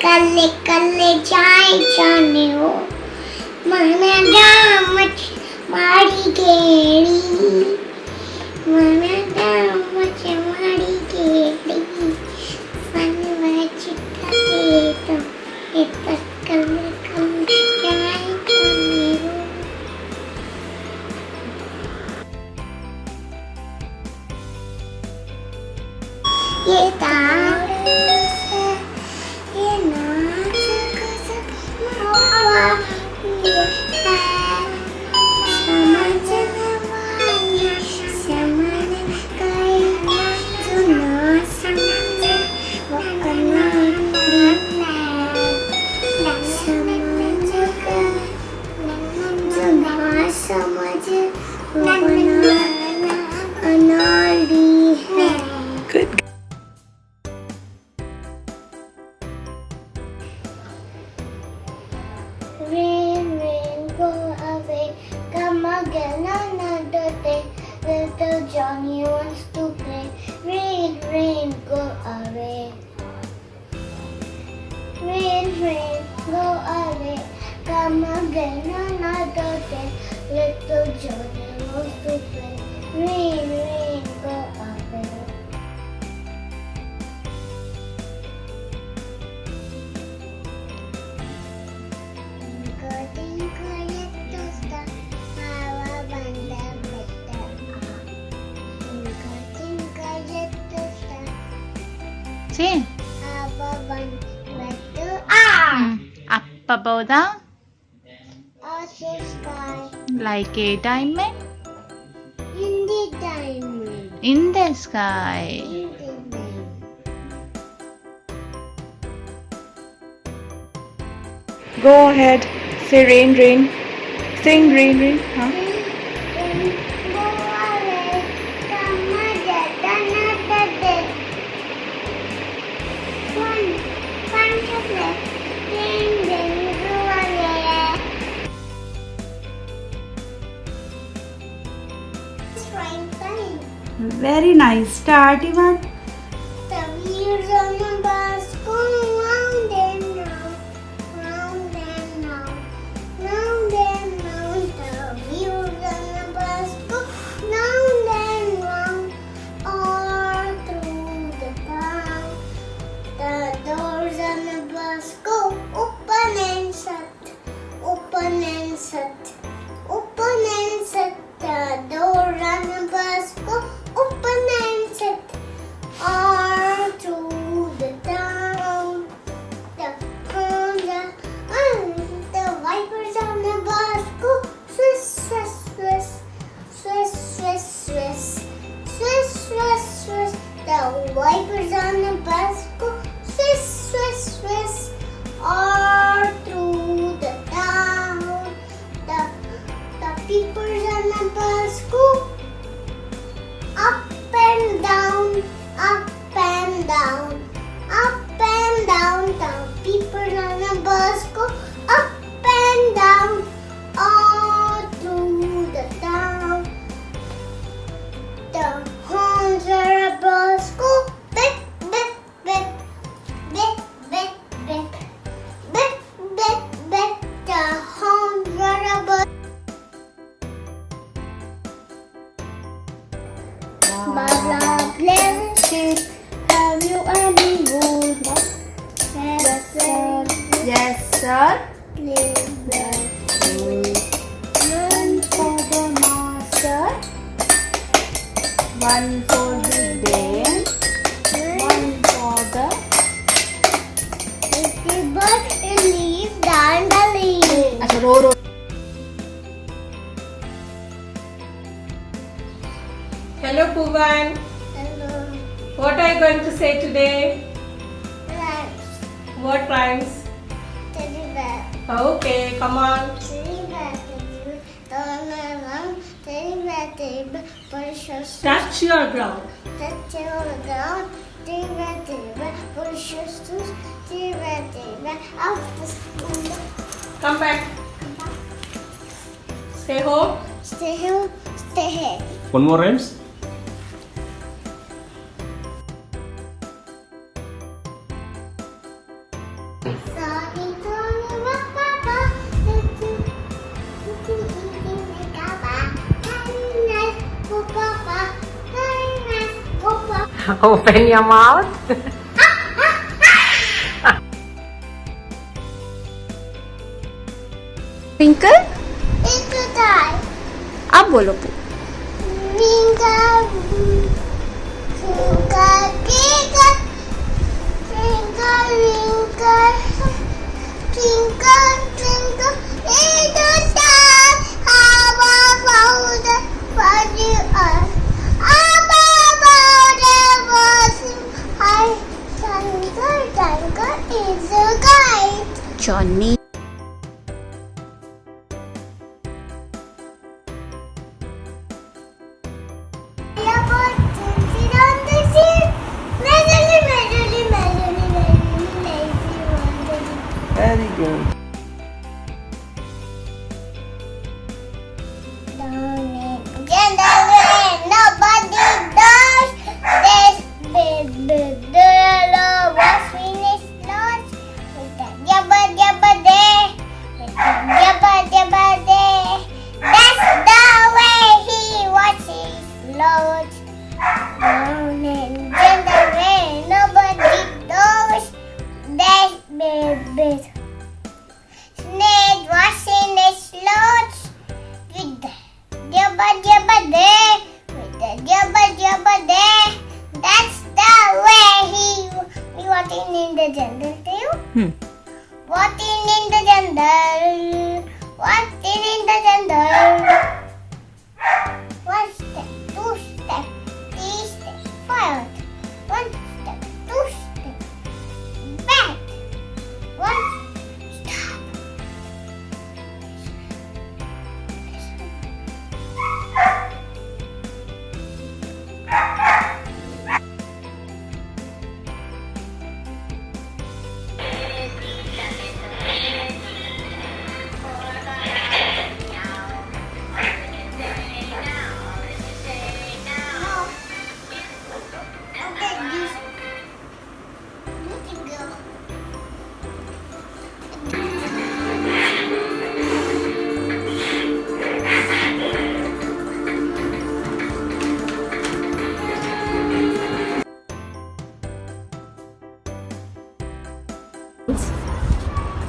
कल्ले कल्ले जाए जाने हो मन डामच मारी गेड़ी मन डामच मारी गेड़ी फन वच करे तो इतना कल्ले कल्ले जाए जाने हो ये तार ये नाजुक सा मावा समझने वाला समझ गए जो ना समझे वो करना समझ गए जो ना समझे वो बनाना अनाड़ी है. Good. Rain, rain, go away. Come again another day. Little Johnny wants to play. Rain, rain, go away. Rain, rain, go away. Come again another day. Little Johnny wants to play. Rain, rain, go away. Twinkle, little star, how I wonder better. Twinkle, little star, See? how I wonder better. Up above the Ocean sky, like a diamond in the diamond, in the sky. in the diamond. Go ahead. Say rain, rain. Sing rain, rain. Huh? Go away, come again another day. Fun to play. Rain, rain, go away. It's rain time. Very nice. Start, Ivan. The wheels on the bus go round and round, round and round, round and round. The wheels on the bus go round and round, all through the town. The doors on the bus go open and shut, open and shut, open and shut. The doors on the bus go open and shut, all through the town. The wipers on the bus go swish, swish, swish, swish, swish, swish, swish, swish, swish. The wipers on the bus go swish, swish, swish, all through the town. The peepers on the bus go up and down, up and down, up and down. The peepers on the bus go up and down, all through the town. The horns on the bus go beep, beep, beep, beep, beep, beep, beep, beep, beep. The horns on the bus. Baba, ship. Have you any wood? Yes, sir. Yes, sir. Play well. One for the master. One for the day. One for the. The bird leaves down the leaf. अच्छा रो रो. Hello Poovan, Hello. what are you going to say today? Rhymes. What rhymes? Teddy bear. Okay, come on. Teddy bear, turn around. Teddy bear, precious. Touch your ground. Touch your ground. Teddy bear, precious. Teddy bear, after school. Come back. Stay home. Stay here, stay here. One more rhymes. Sorry, what Papa? Eating the Papa. Very nice, oh Papa. Very nice, oh Papa. Open your mouth. Twinkle. It's the time. अब बोलो पू. Twinkle, twinkle, twinkle, twinkle, twinkle, twinkle, twinkle, little star, how about the body earth? Above the ocean, high, twinkle, twinkle in the sky. Johnny. Very good. Nobody does this. The was finished lost with the jabba jabba day. With the jabba jabba day. That's the way he watches lost. Down in the rain, nobody does this. Snake washing his clothes with the jabba jabba day, with the jabba jabba day. That's the way he walking in the jungle too. Walking in the jungle, walking in the jungle. 1 step, 2 step, 3 step, forward. 1 step, 2 step, back. 1 stop.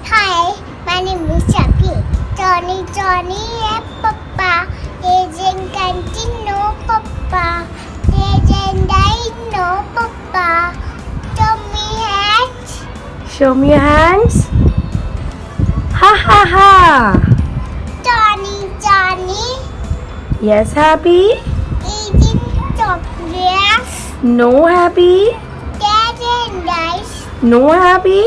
Hi, my name is Chucky. Johnny, Papa. Agent canteen, no Papa. Agent died, no Papa. Tommy hat. Show me your hands. Ha ha ha. Johnny. Yes, happy. Agent chocolate. No happy. Dad and dice. No happy.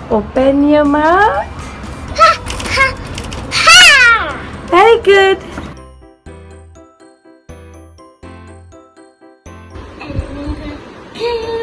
Open your mouth. Ha ha ha. Very good. Hello.